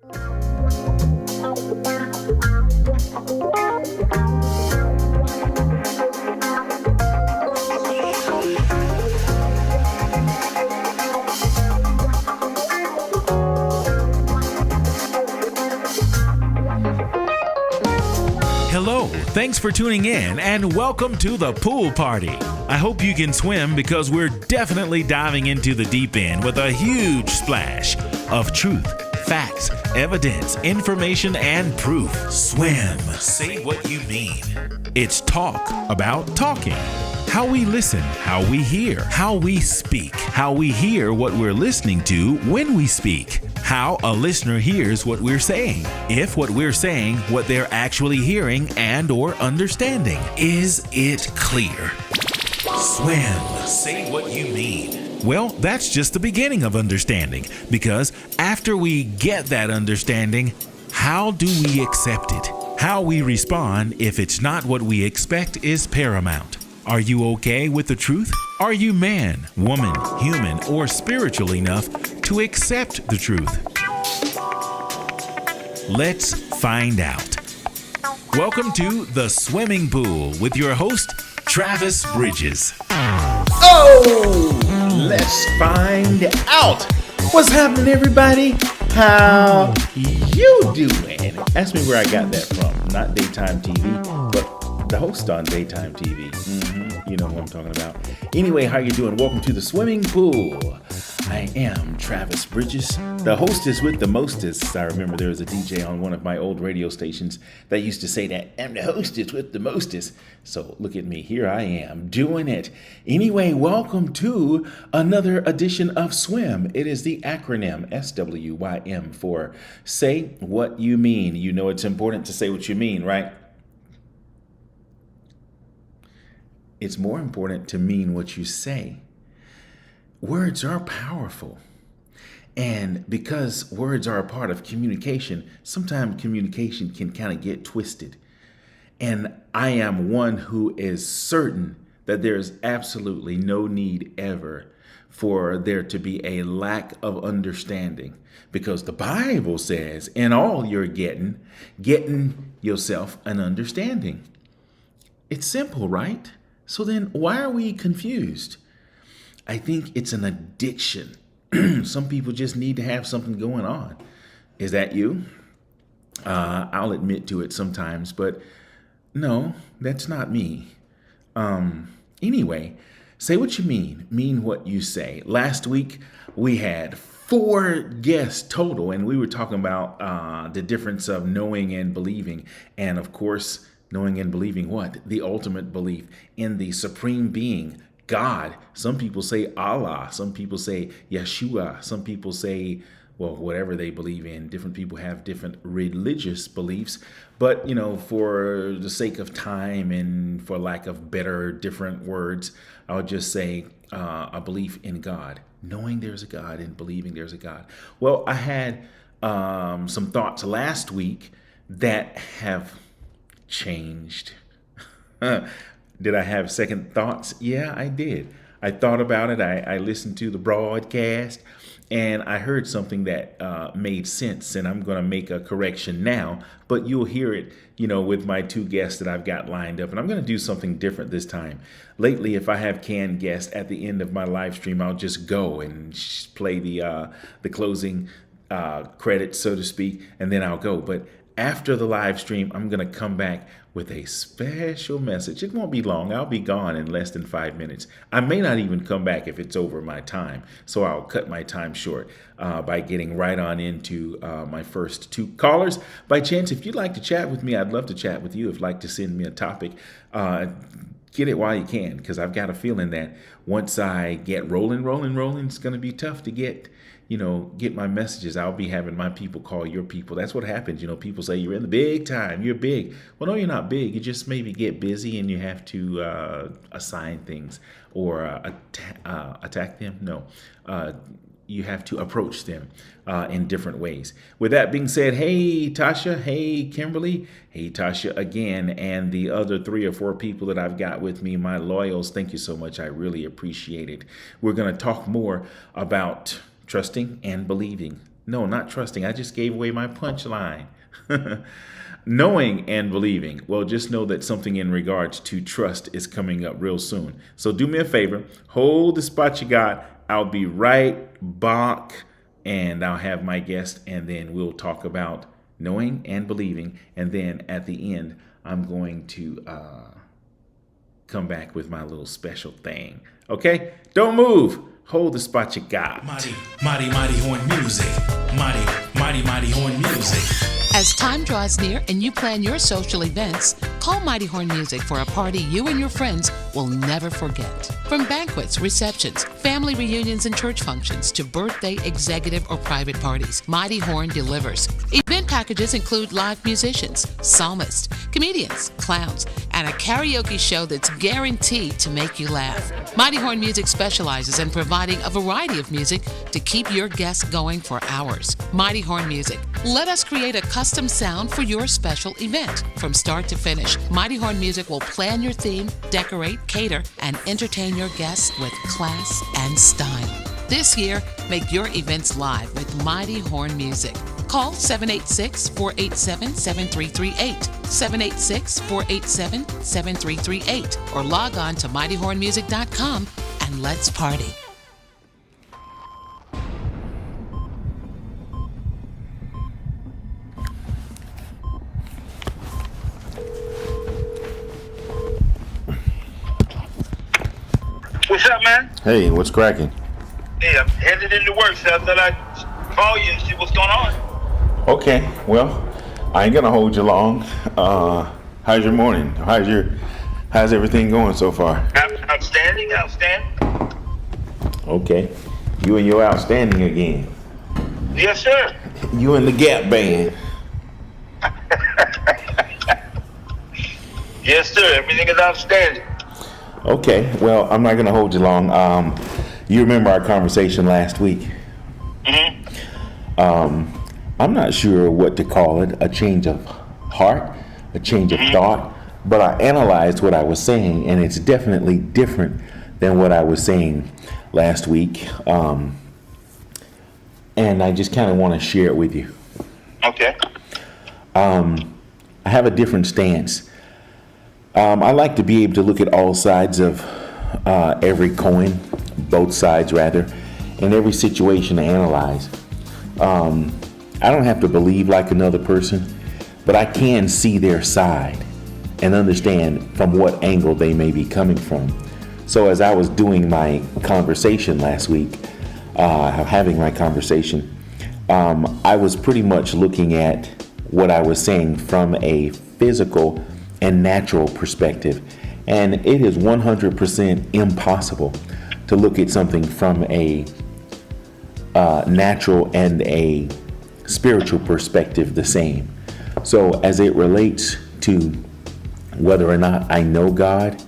Hello, thanks for tuning in and welcome to the pool party. I hope you can swim because we're definitely diving into the deep end with a huge splash of truth, facts, evidence, information, and proof. Swim. Say what you mean. It's talk about talking. How we listen, how we hear, how we speak, how we hear what we're listening to when we speak, how a listener hears what we're saying, if what we're saying, what they're actually hearing and or understanding. Is it clear? Swim. Say what you mean. Well, that's just the beginning of understanding, because after we get that understanding, how do we accept it? How we respond if it's not what we expect is paramount. Are you okay with the truth? Are you man, woman, human, or spiritual enough to accept the truth? Let's find out. Welcome to the swimming pool with your host, Travis Bridges. Oh, let's find out. What's happening, everybody? How you doing? Ask me where I got that from. Not daytime TV, but the host on daytime TV. You know who I'm talking about. Anyway, how you doing? Welcome to the swimming pool. I am Travis Bridges, the hostess with the mostest. I remember there was a DJ on one of my old radio stations that used to say that, I'm the hostess with the mostest. So look at me, here I am doing it. Anyway, welcome to another edition of SWYM. It is the acronym SWYM for Say What You Mean. You know it's important to say what you mean, right? It's more important to mean what you say. Words are powerful. And because words are a part of communication, sometimes communication can kind of get twisted. And I am one who is certain that there's absolutely no need ever for there to be a lack of understanding. Because the Bible says, in all you're getting yourself an understanding. It's simple, right? So then why are we confused? I think it's an addiction. Some people just need to have something going on. Is that you? I'll admit to it sometimes, but no, that's not me. Anyway, say what you mean. Mean what you say. Last week, we had 4 guests total, and we were talking about the difference of knowing and believing. And of course, knowing and believing what? The ultimate belief in the supreme being, God. Some people say Allah. Some people say Yeshua. Some people say, well, whatever they believe in. Different people have different religious beliefs. But, for the sake of time and for lack of better, different words, I'll just say a belief in God. Knowing there's a God and believing there's a God. Well, I had some thoughts last week that have changed. Did I have second thoughts? Yeah, I did. I thought about it. I listened to the broadcast and I heard something that made sense, and I'm going to make a correction now, but you'll hear it, with my 2 guests that I've got lined up, and I'm going to do something different this time. Lately, if I have canned guests at the end of my live stream, I'll just go and play the closing credits, so to speak, and then I'll go. But after the live stream, I'm going to come back with a special message. It won't be long. I'll be gone in less than 5 minutes. I may not even come back if it's over my time. So I'll cut my time short by getting right on into my first 2 callers. By chance, if you'd like to chat with me, I'd love to chat with you. If you'd like to send me a topic, get it while you can, because I've got a feeling that once I get rolling, it's going to be tough to get my messages. I'll be having my people call your people. That's what happens. People say you're in the big time. You're big. Well, no, you're not big. You just maybe get busy and you have to assign things or attack them. No, you have to approach them in different ways. With that being said, hey, Tasha. Hey, Kimberly. Hey, Tasha again. And the other 3 or 4 people that I've got with me, my loyals, thank you so much. I really appreciate it. We're going to talk more about trusting and believing. No, not trusting. I just gave away my punchline. Knowing and believing. Well, just know that something in regards to trust is coming up real soon. So do me a favor, hold the spot you got. I'll be right back, and I'll have my guest, and then we'll talk about knowing and believing. And then at the end, I'm going to come back with my little special thing. Okay? Don't move. Hold the spot you got. Mighty horn music. Mighty horn music. As time draws near and you plan your social events, call Mighty Horn Music for a party you and your friends will never forget. From banquets, receptions, family reunions, and church functions to birthday, executive, or private parties, Mighty Horn delivers. Event packages include live musicians, psalmists, comedians, clowns, and a karaoke show that's guaranteed to make you laugh. Mighty Horn Music specializes in providing a variety of music to keep your guests going for hours. Mighty Horn Music. Let us create a custom sound for your special event. From start to finish, Mighty Horn Music will plan your theme, decorate, cater, and entertain your guests with class and style. This year, make your events live with Mighty Horn Music. Call 786-487-7338, 786-487-7338, or log on to mightyhornmusic.com and let's party. What's up, man? Hey, what's cracking? Hey, I'm headed into work, so I thought I'd call you and see what's going on. Okay, well, I ain't gonna hold you long. How's your morning? How's everything going so far? Outstanding. Okay, you and your outstanding again. Yes, sir. You and the Gap Band. Yes, sir. Everything is outstanding. Okay, well, I'm not gonna hold you long. You remember our conversation last week? Mm-hmm. I'm not sure what to call it, a change of heart, a change of thought, but I analyzed what I was saying, and it's definitely different than what I was saying last week. And I just kind of want to share it with you. Okay. I have a different stance. I like to be able to look at all sides of every coin, both sides rather, and every situation to analyze. I don't have to believe like another person, but I can see their side and understand from what angle they may be coming from. So as I was doing my conversation last week, having my conversation, I was pretty much looking at what I was saying from a physical and natural perspective. And it is 100% impossible to look at something from a natural and a spiritual perspective the same. So as it relates to whether or not I know God,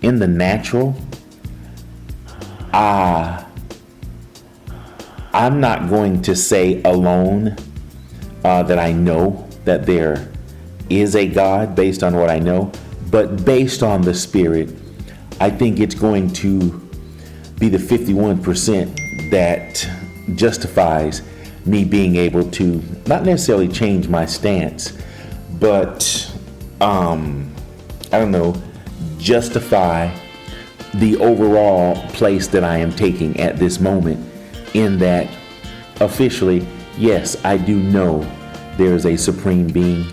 in the natural, I'm not going to say alone that I know that there is a God based on what I know, but based on the Spirit, I think it's going to be the 51% that justifies me being able to not necessarily change my stance, but justify the overall place that I am taking at this moment, in that officially, yes, I do know there is a supreme being,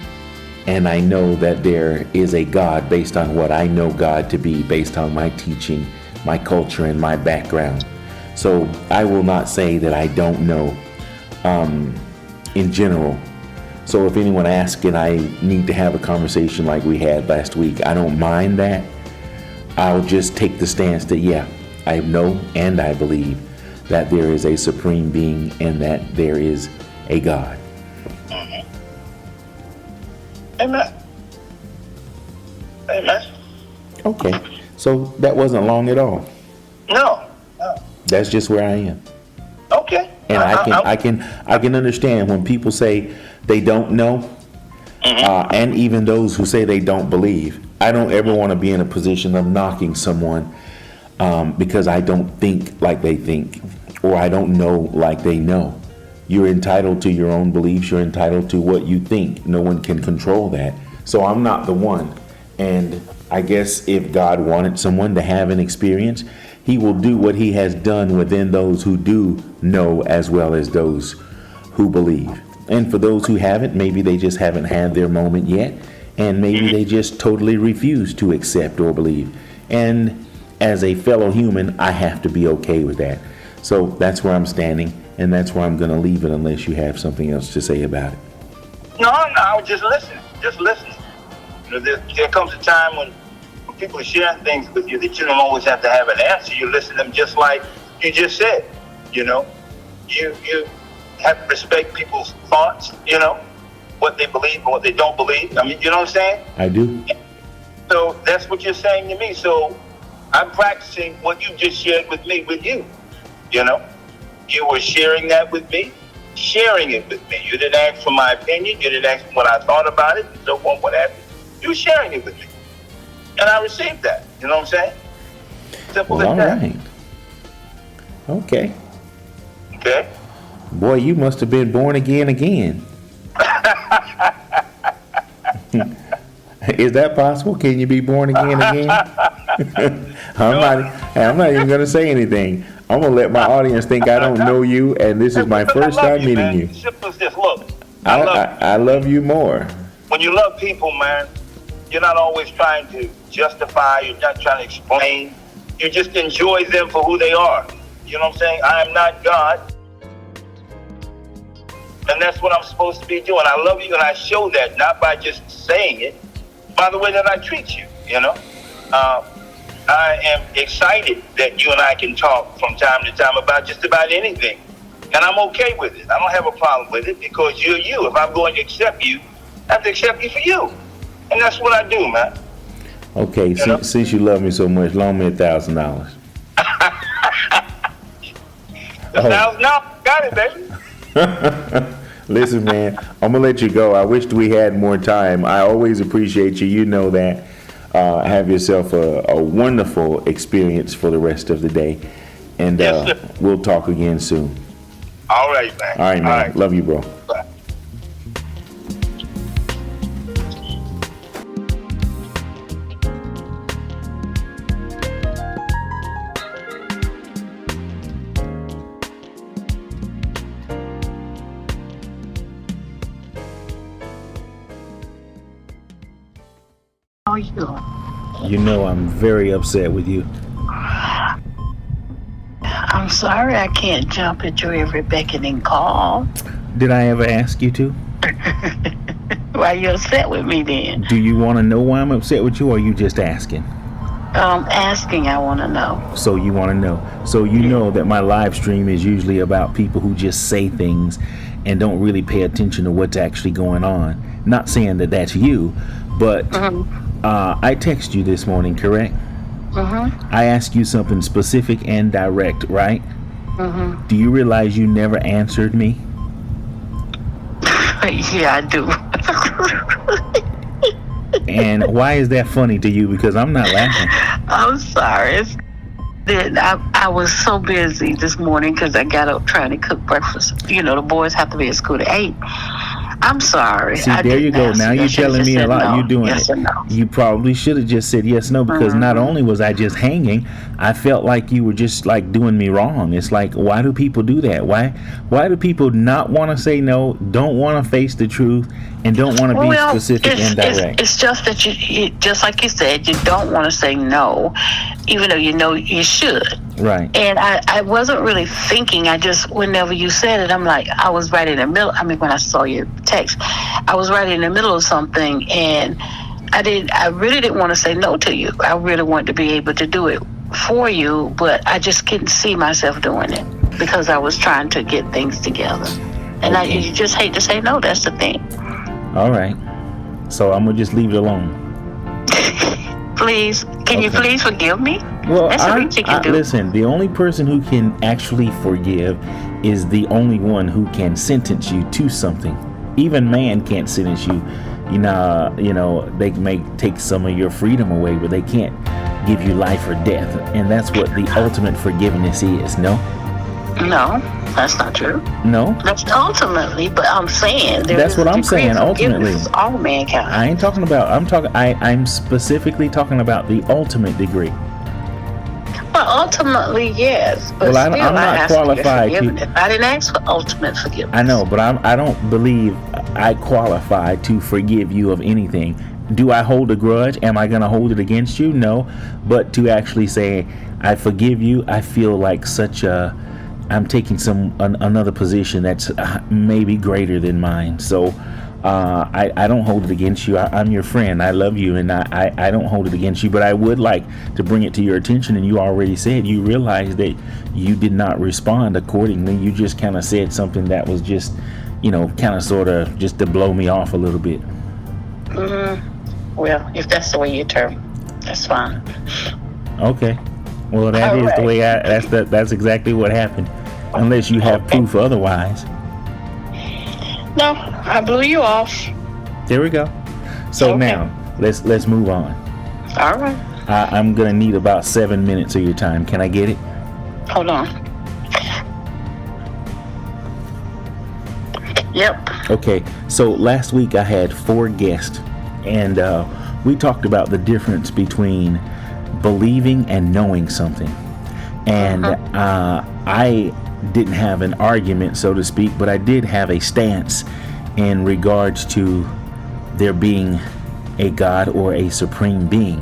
and I know that there is a God based on what I know God to be, based on my teaching, my culture, and my background. So I will not say that I don't know in general. So if anyone asks and I need to have a conversation like we had last week, I don't mind that. I'll just take the stance that, yeah, I know and I believe that there is a supreme being and that there is a God. Mm-hmm. Amen. Okay, so that wasn't long at all. No. That's just where I am. Okay. And I can understand when people say they don't know, and even those who say they don't believe. I don't ever want to be in a position of knocking someone because I don't think like they think, or I don't know like they know. You're entitled to your own beliefs. You're entitled to what you think. No one can control that. So I'm not the one. And I guess if God wanted someone to have an experience, he will do what he has done within those who do know as well as those who believe. And for those who haven't, maybe they just haven't had their moment yet. And maybe they just totally refuse to accept or believe. And as a fellow human, I have to be okay with that. So that's where I'm standing. And that's where I'm going to leave it unless you have something else to say about it. No, just listen. Just listen. You know, there comes a time when people are sharing things with you that you don't always have to have an answer. You listen to them just like you just said. You know, you have to respect people's thoughts, you know, what they believe and what they don't believe. I mean, you know what I'm saying? I do. So that's what you're saying to me. So I'm practicing what you just shared with me with you, you know. You were sharing that with me, sharing it with me. You didn't ask for my opinion. You didn't ask what I thought about it, and so on, what have you. You were sharing it with me. And I received that. You know what I'm saying? Simple as that. All right. Okay. Okay? Boy, you must have been born again. Is that possible? Can you be born again? I'm not even going to say anything. I'm going to let my audience think I don't know you, and this is my first time meeting man. you. Simple as this. Look, I love you more. When you love people, man, you're not always trying to justify. You're not trying to explain. You just enjoy them for who they are. You know what I'm saying? I am not God. And that's what I'm supposed to be doing. I love you, and I show that not by just saying it, by the way that I treat you, you know? I am excited that you and I can talk from time to time about just about anything. And I'm okay with it. I don't have a problem with it because you're you. If I'm going to accept you, I have to accept you for you. And that's what I do, man. Okay, since you love me so much, loan me $1,000. $1,000, got it, baby. Listen, man, I'm going to let you go. I wished we had more time. I always appreciate you. You know that. Have yourself a wonderful experience for the rest of the day. And yes, we'll talk again soon. All right, man. All right, man. All right. Love you, bro. Bye. How are you doing? You know I'm very upset with you. I'm sorry I can't jump at your every beckoning call. Did I ever ask you to? Why are you upset with me then? Do you want to know why I'm upset with you, or are you just asking? Asking, I want to know. So you want to know. So you know that my live stream is usually about people who just say things and don't really pay attention to what's actually going on. Not saying that that's you, but I text you this morning, correct? I asked you something specific and direct, right? Do you realize you never answered me? Yeah, I do. And why is that funny to you? Because I'm not laughing. I'm sorry. I was so busy this morning because I got up trying to cook breakfast. You know, the boys have to be at school at 8. I'm sorry. See, there you go. Now you're telling me a lot. No. You're doing yes it. Or no. You probably should have just said yes, no, because not only was I just hanging, I felt like you were just like doing me wrong. It's like, why do people do that? Why do people not want to say no, don't want to face the truth, and don't want to be specific and direct? It's just that you, just like you said, you don't want to say no, even though you know you should. Right. And I wasn't really thinking. I just, whenever you said it, I'm like, I was right in the middle. I mean, when I saw your text, I was right in the middle of something, and I really didn't want to say no to you. I really wanted to be able to do it for you, but I just couldn't see myself doing it because I was trying to get things together. And you just hate to say no. That's the thing. All right. So I'm going to just leave it alone. Please, can you please forgive me? Well, that's the least you can do. Listen, the only person who can actually forgive is the only one who can sentence you to something. Even man can't sentence you. You know, they may take some of your freedom away, but they can't give you life or death. And that's what the ultimate forgiveness is, no? No, that's not true. No, That's ultimately, but I'm saying that's what I'm saying. Ultimately, all mankind. I ain't talking about. I'm specifically talking about the ultimate degree. Well, ultimately, yes. But Well, still, I'm not qualified to. I didn't ask for ultimate forgiveness. I know, but I don't believe I qualify to forgive you of anything. Do I hold a grudge? Am I going to hold it against you? No. But to actually say I forgive you, I feel like I'm taking another position that's maybe greater than mine. So I don't hold it against you. I'm your friend. I love you, and I don't hold it against you. But I would like to bring it to your attention, and you already said you realized that you did not respond accordingly. You just kind of said something that was just, kind of sort of just to blow me off a little bit. Well, if that's the way you term, that's fine. Okay. Well, that is the way that's exactly what happened. Unless you have proof otherwise. No, I blew you off. There we go. So now let's move on. All right. I'm gonna need about 7 minutes of your time. Can I get it? Hold on. Yep. Okay. So last week I had 4 guests, and we talked about the difference between believing and knowing something. And I didn't have an argument, so to speak, but I did have a stance in regards to there being a God or a supreme being.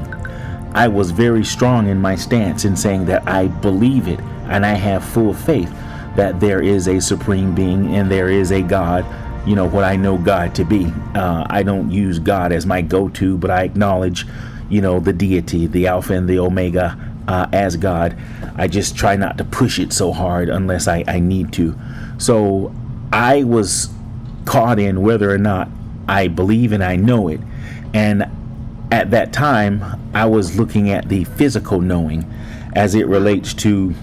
I was very strong in my stance in saying that I believe it and I have full faith that there is a supreme being and there is a God, what I know God to be. I don't use God as my go-to, but I acknowledge, the deity, the Alpha and the Omega, as God. I just try not to push it so hard unless I need to. So I was caught in whether or not I believe and I know it. And at that time, I was looking at the physical knowing as it relates to,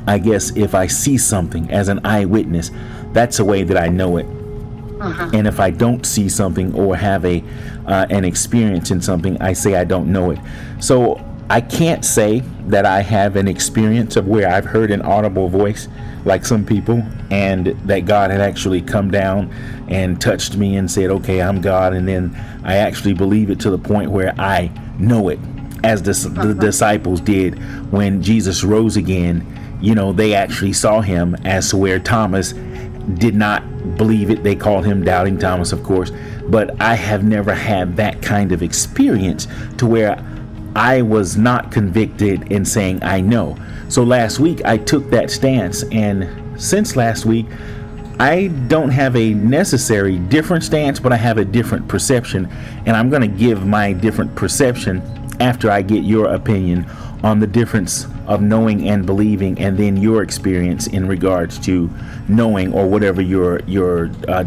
I guess, if I see something as an eyewitness, that's a way that I know it. And if I don't see something or have an experience in something, I say I don't know it. So I can't say that I have an experience of where I've heard an audible voice like some people, and that God had actually come down and touched me and said, okay, I'm God. And then I actually believe it to the point where I know it, as the disciples did when Jesus rose again. They actually saw him, as to where Thomas did not believe it. They called him Doubting Thomas, of course. But I have never had that kind of experience to where I was not convicted in saying I know. So last week I took that stance, and since last week I don't have a necessary different stance, but I have a different perception, and I'm going to give my different perception after I get your opinion on the difference of knowing and believing, and then your experience in regards to knowing, or whatever your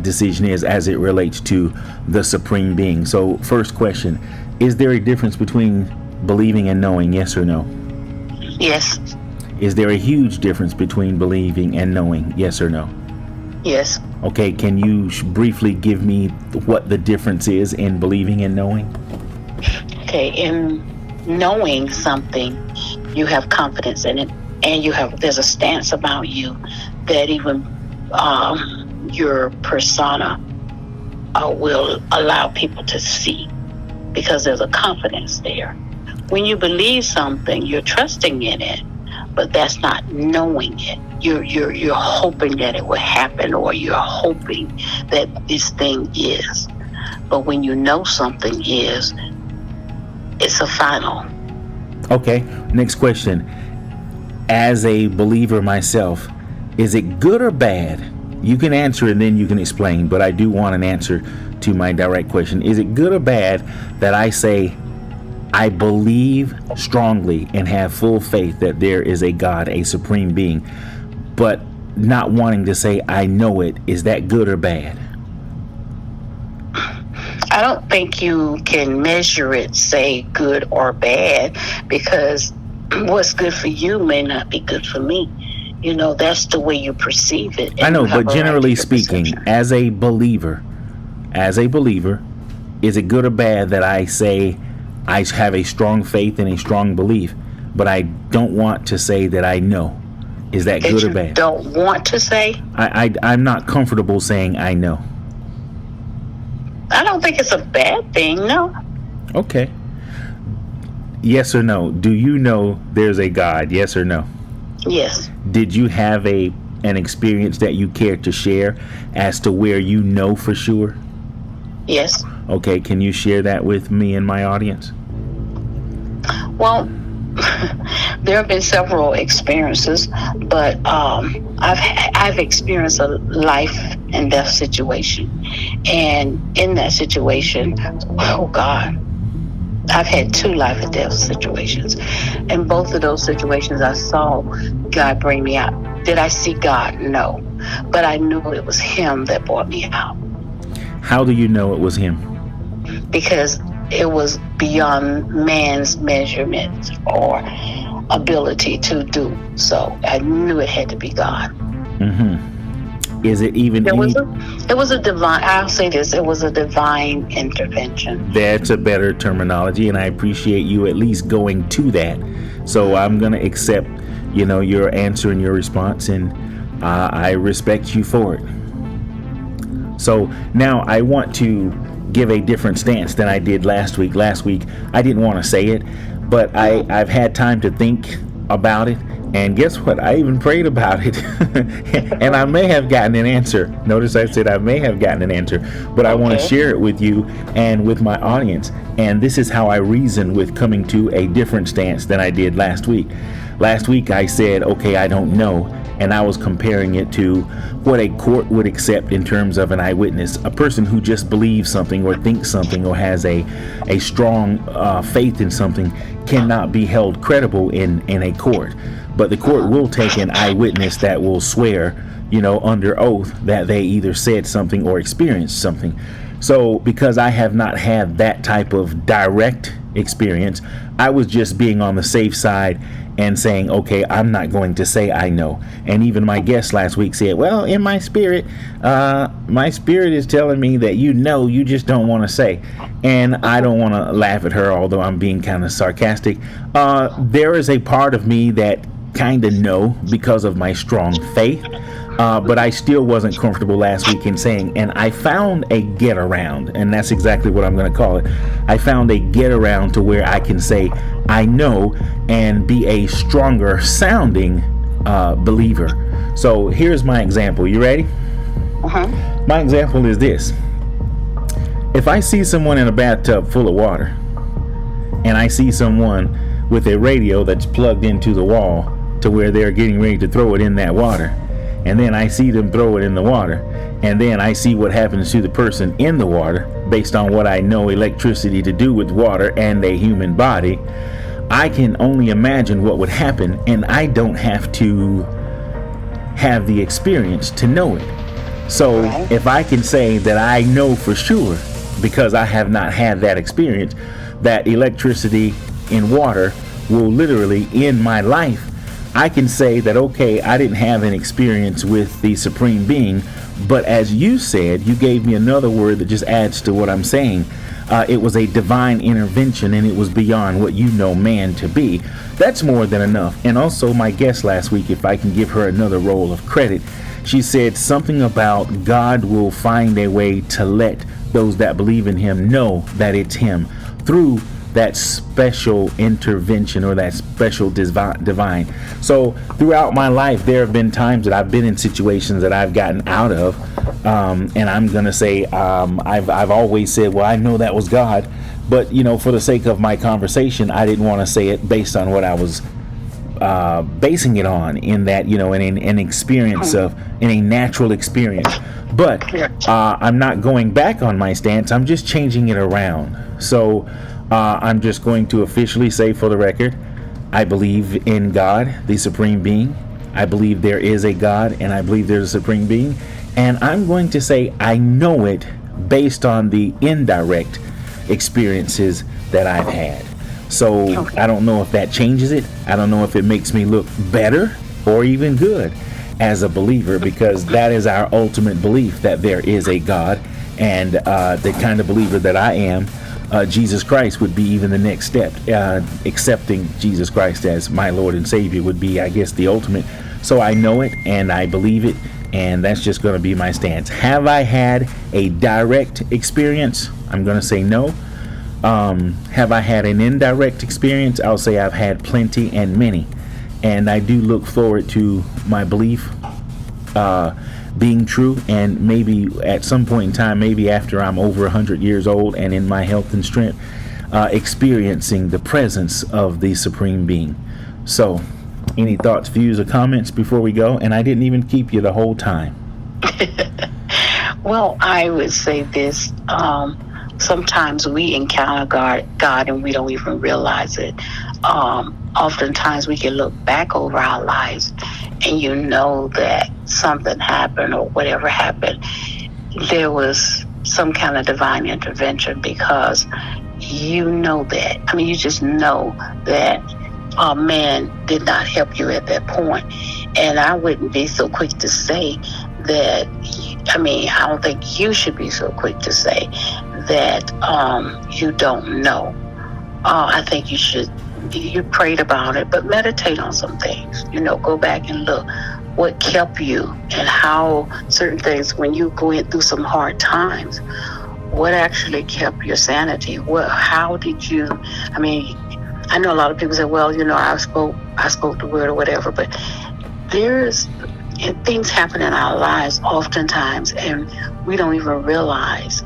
decision is as it relates to the supreme being. So first question, is there a difference between believing and knowing? Yes or no? Yes. Is there a huge difference between believing and knowing? Yes or no? Yes. Okay, can you briefly give me what the difference is in believing and knowing? Okay, in knowing something, you have confidence in it, and there's a stance about you that even your persona will allow people to see, because there's a confidence there. When you believe something, you're trusting in it, but that's not knowing it. You're hoping that it will happen, or you're hoping that this thing is. But when you know something is, it's a final. Okay, next question. As a believer myself, is it good or bad? You can answer and then you can explain, but I do want an answer to my direct question. Is it good or bad that I say I believe strongly and have full faith that there is a God, a supreme being, but not wanting to say I know it? Is that good or bad? I don't think you can measure it, say good or bad, because what's good for you may not be good for me. That's the way you perceive it. I know, but generally speaking, as a believer, is it good or bad that I say I have a strong faith and a strong belief, but I don't want to say that I know? Is that that good or you bad? don't want to say? I'm not comfortable saying I know. I don't think it's a bad thing, no. Okay. Yes or no? Do you know there's a God? Yes or no? Yes. Did you have an experience that you care to share as to where you know for sure? Yes. Okay, can you share that with me and my audience? Well, there have been several experiences, but I've experienced a life and death situation, and in that situation, oh God, I've had 2 life and death situations. In both of those situations, I saw God bring me out. Did I see God? No, but I knew it was Him that brought me out. How do you know it was Him? Because it was beyond man's measurement or ability to do so. I knew it had to be God. Mm-hmm. Is it even? It was a divine. I'll say this: it was a divine intervention. That's a better terminology, and I appreciate you at least going to that. So I'm gonna accept, your answer and your response, and I respect you for it. So now I want to give a different stance than I did last week. Last week I didn't want to say it, but I've had time to think about it, and guess what? I even prayed about it, and I may have gotten an answer. Notice I said I may have gotten an answer, but I want to share it with you and with my audience. And this is how I reason with coming to a different stance than I did last week. Last week I said, okay, I don't know. And I was comparing it to what a court would accept in terms of an eyewitness, a person who just believes something or thinks something or has a strong faith in something cannot be held credible in a court. But the court will take an eyewitness that will swear, under oath that they either said something or experienced something. So because I have not had that type of direct experience, I was just being on the safe side and saying, okay, I'm not going to say I know. And even my guest last week said, well, in my spirit is telling me that you just don't want to say. And I don't want to laugh at her, although I'm being kind of sarcastic. There is a part of me that kind of know because of my strong faith. But I still wasn't comfortable last week in saying, and I found a get around, and that's exactly what I'm going to call it. I found a get around to where I can say I know and be a stronger sounding believer. So here's my example. You ready? My example is this. If I see someone in a bathtub full of water, and I see someone with a radio that's plugged into the wall to where they're getting ready to throw it in that water, and then I see them throw it in the water, and then I see what happens to the person in the water based on what I know electricity to do with water and a human body, I can only imagine what would happen, and I don't have to have the experience to know it. So if I can say that I know for sure, because I have not had that experience, that electricity in water will literally end my life, I can say that, okay, I didn't have an experience with the Supreme Being, but as you said, you gave me another word that just adds to what I'm saying. It was a divine intervention, and it was beyond what you know man to be. That's more than enough. And also my guest last week, if I can give her another roll of credit, she said something about God will find a way to let those that believe in Him know that it's Him through that special intervention or that special divine. So throughout my life, there have been times that I've been in situations that I've gotten out of, and I'm gonna say I've always said, well, I know that was God, but for the sake of my conversation, I didn't want to say it based on what I was basing it on, in that in an experience in a natural experience. But I'm not going back on my stance. I'm just changing it around. So I'm just going to officially say, for the record, I believe in God, the Supreme Being. I believe there is a God, and I believe there's a Supreme Being. And I'm going to say I know it based on the indirect experiences that I've had. So I don't know if that changes it. I don't know if it makes me look better or even good as a believer, because that is our ultimate belief, that there is a God. And the kind of believer that I am, Jesus Christ would be even the next step. Accepting Jesus Christ as my Lord and Savior would be, I guess, the ultimate. So I know it and I believe it, and that's just going to be my stance. Have I had a direct experience? I'm going to say no. Have I had an indirect experience? I'll say I've had plenty and many. And I do look forward to my belief being true, and maybe at some point in time, maybe after I'm over 100 years old and in my health and strength, experiencing the presence of the Supreme Being. So, any thoughts, views, or comments before we go? And I didn't even keep you the whole time. Well, I would say this. Sometimes we encounter God and we don't even realize it. Oftentimes we can look back over our lives and you know that something happened or whatever happened. There was some kind of divine intervention, because you know that. I mean, you just know that man did not help you at that point. And I wouldn't be so quick to say that. I mean, I don't think you should be so quick to say that you don't know. I think you prayed about it, but meditate on some things. Go back and look what kept you and how certain things, when you go through some hard times, what actually kept your sanity? How did you, I mean, I know a lot of people say, well, I spoke the word or whatever, but things happen in our lives oftentimes, and we don't even realize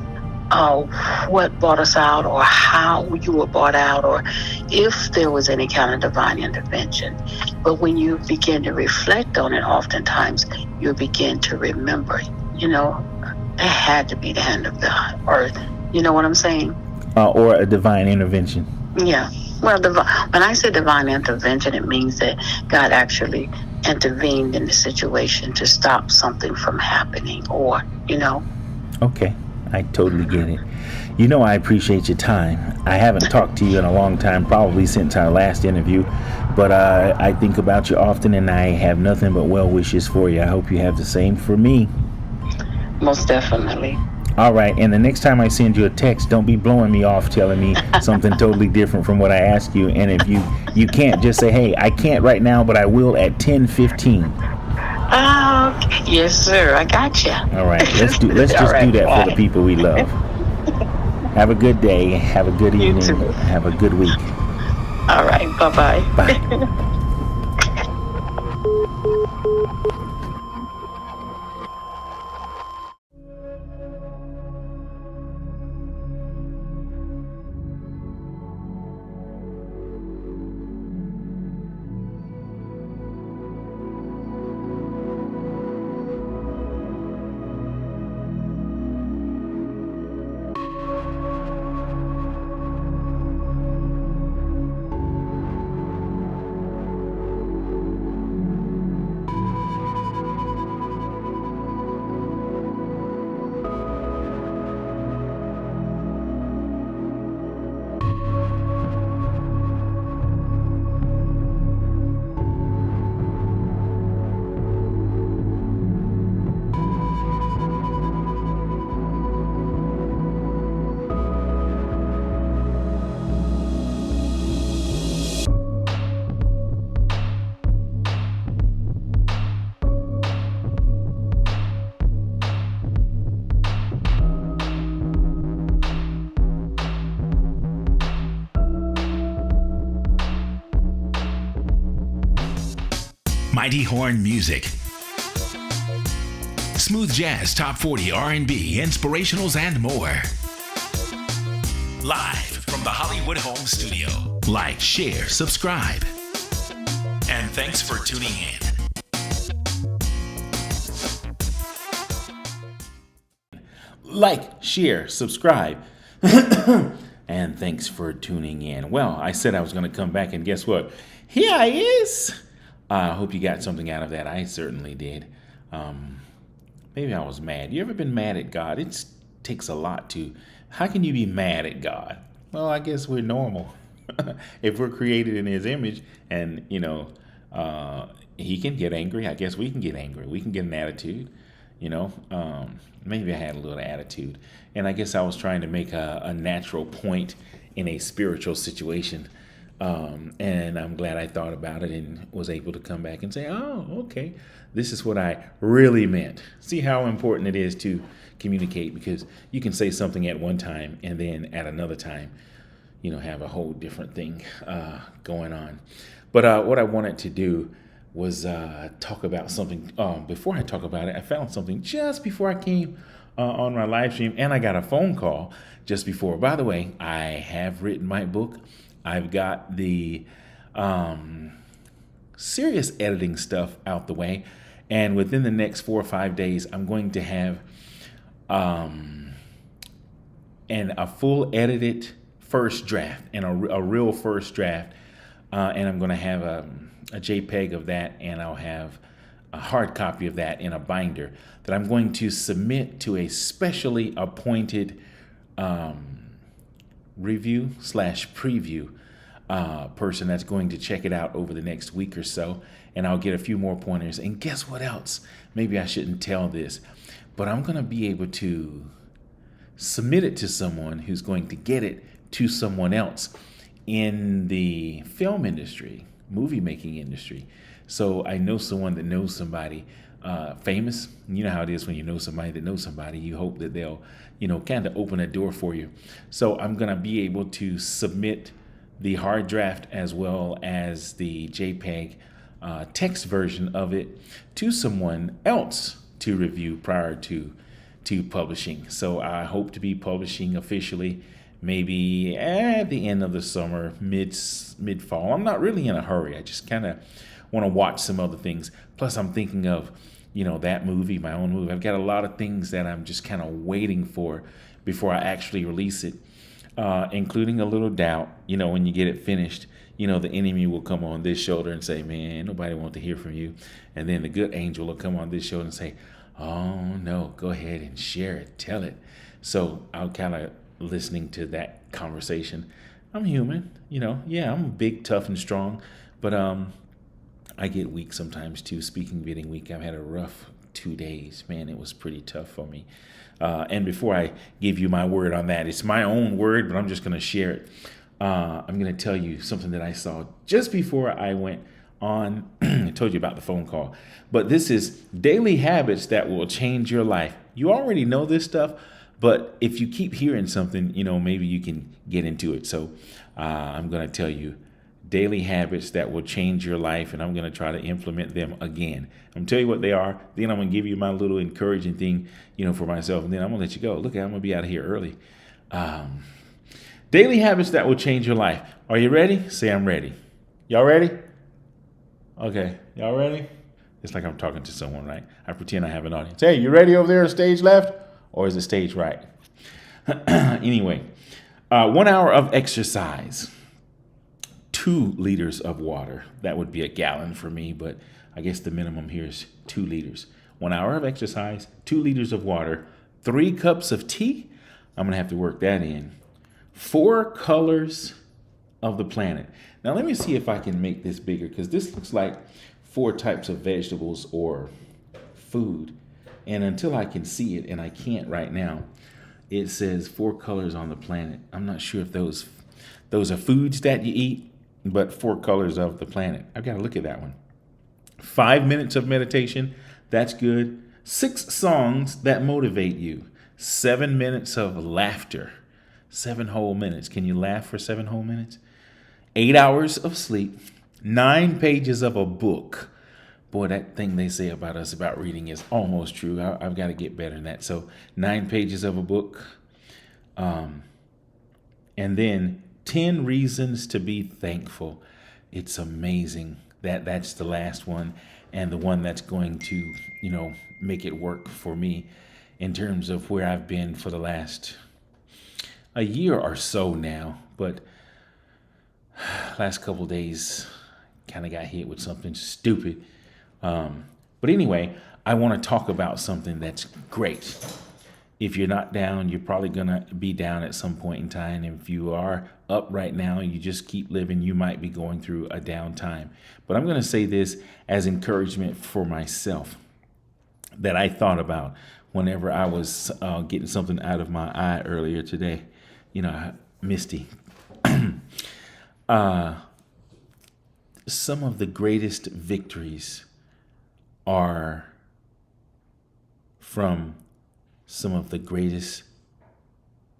what brought us out, or how you were brought out, or if there was any kind of divine intervention. But when you begin to reflect on it, oftentimes you begin to remember, it had to be the hand of God, or you know what I'm saying? Or a divine intervention. Yeah. Well, when I say divine intervention, it means that God actually intervened in the situation to stop something from happening, or. Okay. I totally get it. I appreciate your time. I haven't talked to you in a long time, probably since our last interview, but I think about you often, and I have nothing but well wishes for you. I hope you have the same for me. Most definitely. All right, and the next time I send you a text, don't be blowing me off telling me something totally different from what I asked you. And if you can't, just say, hey, I can't right now, but I will at 10:15. Yes, sir. I got you. All right. Let's just do that for the people we love. Have a good day. Have a good evening. You too. Have a good week. All right. Bye-bye. Bye. Mighty Horn Music. Smooth jazz, top 40, R&B, inspirationals, and more. Live from the Hollywood Home Studio. Like, share, subscribe. And thanks for tuning in. Like, share, subscribe. And thanks for tuning in. Well, I said I was going to come back, and guess what? Here I is. I hope you got something out of that. I certainly did. Maybe I was mad. You ever been mad at God? It takes a lot to. How can you be mad at God? Well, I guess we're normal. If we're created in His image, and He can get angry. I guess we can get angry. We can get an attitude. Maybe I had a little attitude, and I guess I was trying to make a natural point in a spiritual situation. And I'm glad I thought about it and was able to come back and say, oh, okay, this is what I really meant. See how important it is to communicate, because you can say something at one time and then at another time, have a whole different thing going on. But what I wanted to do was talk about something. Before I talk about it, I found something just before I came on my live stream, and I got a phone call just before. By the way, I have written my book. I've got the serious editing stuff out the way, and within the next 4 or 5 days, I'm going to have a full edited first draft and a real first draft, and I'm going to have a JPEG of that, and I'll have a hard copy of that in a binder that I'm going to submit to a specially appointed review/preview person that's going to check it out over the next week or so, and I'll get a few more pointers. And guess what else? Maybe I shouldn't tell this, but I'm going to be able to submit it to someone who's going to get it to someone else in the film industry, movie making industry. So I know someone that knows somebody famous. You know how it is when you know somebody that knows somebody. You hope that they'll, kind of open a door for you. So I'm going to be able to submit the hard draft as well as the JPEG text version of it to someone else to review prior to publishing. So I hope to be publishing officially maybe at the end of the summer, mid-fall. I'm not really in a hurry. I just kind of want to watch some other things. Plus, I'm thinking of, that movie, my own movie. I've got a lot of things that I'm just kind of waiting for before I actually release it, including a little doubt. When you get it finished, the enemy will come on this shoulder and say, man, nobody wants to hear from you. And then the good angel will come on this shoulder and say, oh, no, go ahead and share it. Tell it. So I'm kind of listening to that conversation. I'm human, I'm big, tough, and strong, but I get weak sometimes too. Speaking of getting weak, I've had a rough 2 days. Man, it was pretty tough for me. And before I give you my word on that, it's my own word, but I'm just going to share it. I'm going to tell you something that I saw just before I went on. I told you about the phone call, but this is daily habits that will change your life. You already know this stuff, but if you keep hearing something, maybe you can get into it. So I'm going to tell you daily habits that will change your life, and I'm going to try to implement them again. I'm going to tell you what they are. Then I'm going to give you my little encouraging thing, for myself, and then I'm going to let you go. Look, I'm going to be out of here early. Daily habits that will change your life. Are you ready? Say I'm ready. Y'all ready? Okay. Y'all ready? It's like I'm talking to someone, right? I pretend I have an audience. Hey, you ready over there, stage left? Or is it stage right? Anyway, 1 hour of exercise, 2 liters of water. That would be a gallon for me, but I guess the minimum here is 2 liters. 1 hour of exercise, 2 liters of water, 3 cups of tea. I'm going to have to work that in. 4 colors of the planet. Now, let me see if I can make this bigger, because this looks like 4 types of vegetables or food. And until I can see it, and I can't right now, it says 4 colors on the planet. I'm not sure if those are foods that you eat, but 4 colors of the planet. I've got to look at that one. 5 minutes of meditation. That's good. 6 songs that motivate you. 7 minutes of laughter. 7 whole minutes. Can you laugh for 7 whole minutes? 8 hours of sleep. 9 pages of a book. Boy, that thing they say about us about reading is almost true. I've got to get better than that. So 9 pages of a book. And then 10 reasons to be thankful. It's amazing. That's the last one, and the one that's going to, make it work for me in terms of where I've been for the last a year or so now. But last couple of days kind of got hit with something stupid. But anyway, I want to talk about something that's great. If you're not down, you're probably going to be down at some point in time. And if you are up right now, you just keep living, you might be going through a down time. But I'm going to say this as encouragement for myself that I thought about whenever I was getting something out of my eye earlier today. Misty. some of the greatest victories are from some of the greatest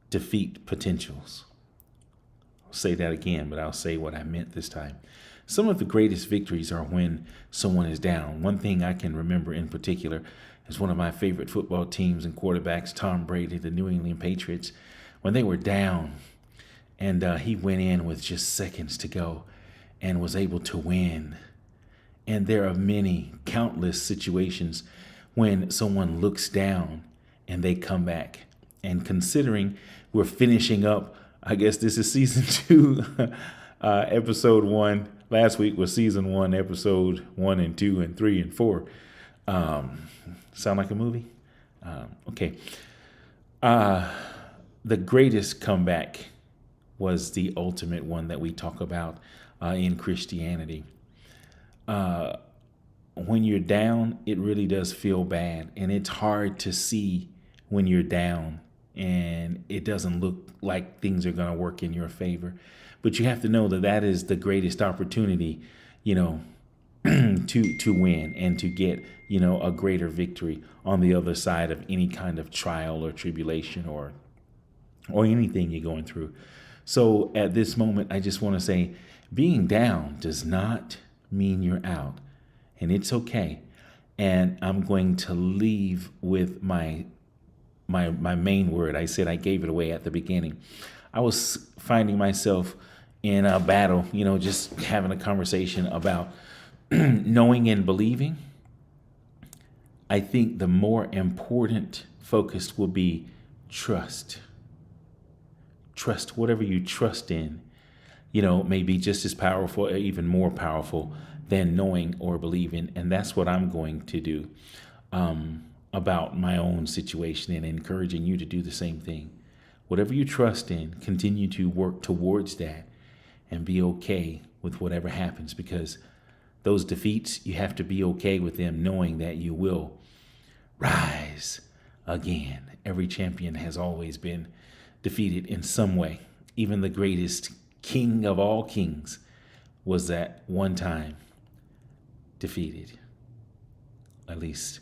defeat potentials. I'll say that again, but I'll say what I meant this time. Some of the greatest victories are when someone is down. One thing I can remember in particular is one of my favorite football teams and quarterbacks, Tom Brady, the New England Patriots, when they were down and he went in with just seconds to go and was able to win. And there are many, countless situations when someone looks down and they come back. And considering we're finishing up, I guess this is season 2, episode 1. Last week was season 1, episode 1 and 2 and 3 and 4. Sound like a movie? Okay. The greatest comeback was the ultimate one that we talk about in Christianity. When you're down, it really does feel bad. And it's hard to see when you're down and it doesn't look like things are going to work in your favor. But you have to know that that is the greatest opportunity, to win and to get, a greater victory on the other side of any kind of trial or tribulation or anything you're going through. So at this moment, I just want to say being down does not mean you're out, and it's okay. And I'm going to leave with my main word. I said I gave it away at the beginning. I was finding myself in a battle, just having a conversation about knowing and believing. I think the more important focus will be trust. Trust, whatever you trust in, may be just as powerful or even more powerful than knowing or believing. And that's what I'm going to do about my own situation and encouraging you to do the same thing. Whatever you trust in, continue to work towards that and be okay with whatever happens, because those defeats, you have to be okay with them, knowing that you will rise again. Every champion has always been defeated in some way. Even the greatest king of all kings was at one time defeated. At least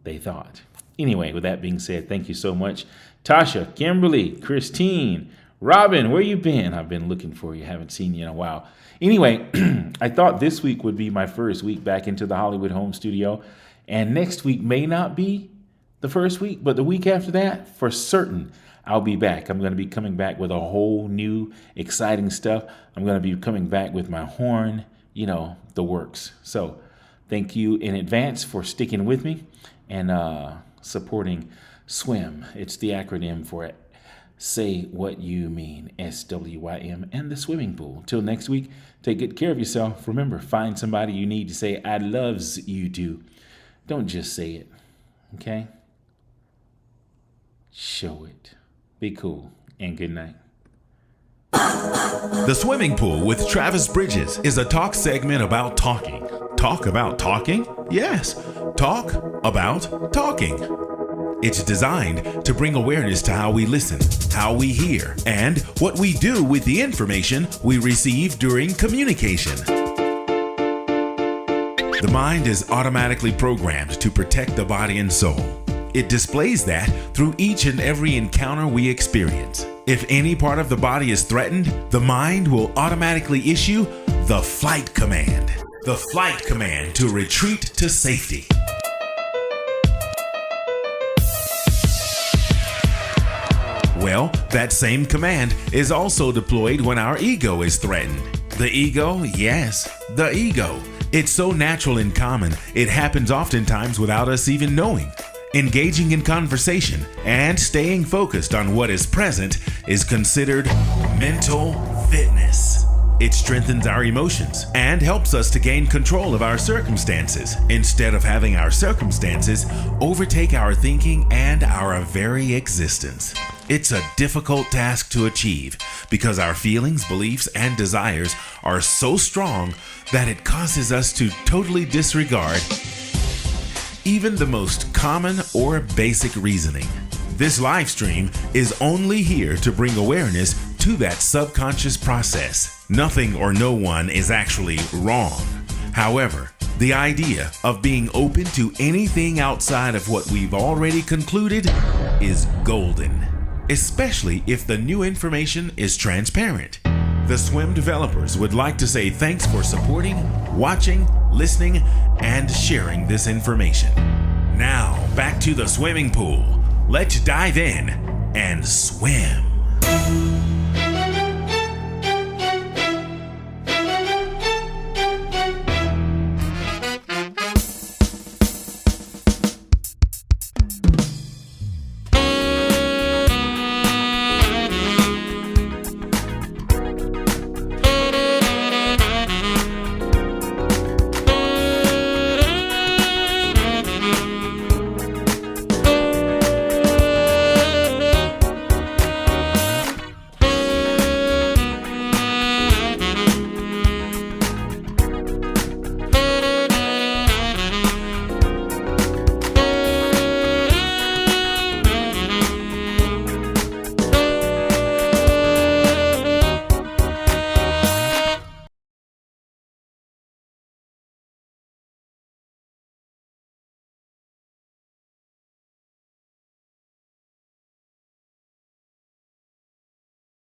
they thought. Anyway, with that being said, thank you so much. Tasha, Kimberly, Christine, Robin, where you been? I've been looking for you. Haven't seen you in a while. Anyway, I thought this week would be my first week back into the Hollywood home studio. And next week may not be the first week, but the week after that, for certain, I'll be back. I'm going to be coming back with a whole new exciting stuff. I'm going to be coming back with my horn, the works. So thank you in advance for sticking with me and supporting SWYM. It's the acronym for it. Say What You Mean, SWYM, and the swimming pool. Till next week, take good care of yourself. Remember, find somebody you need to say I loves you to. Don't just say it, okay? Show it. Be cool, and good night. The Swimming Pool with Travis Bridges is a talk segment about talking. Talk about talking? Yes, talk about talking. It's designed to bring awareness to how we listen, how we hear, and what we do with the information we receive during communication. The mind is automatically programmed to protect the body and soul. It displays that through each and every encounter we experience. If any part of the body is threatened, the mind will automatically issue the flight command. The flight command to retreat to safety. Well, that same command is also deployed when our ego is threatened. The ego, yes, the ego. It's so natural and common, it happens oftentimes without us even knowing. Engaging in conversation and staying focused on what is present is considered mental fitness. It strengthens our emotions and helps us to gain control of our circumstances instead of having our circumstances overtake our thinking and our very existence. It's a difficult task to achieve because our feelings, beliefs, and desires are so strong that it causes us to totally disregard even the most common or basic reasoning. This live stream is only here to bring awareness to that subconscious process. Nothing or no one is actually wrong. However, the idea of being open to anything outside of what we've already concluded is golden, especially if the new information is transparent. The SWYM developers would like to say thanks for supporting, watching, listening, and sharing this information. Now, back to the swimming pool. Let's dive in and swim.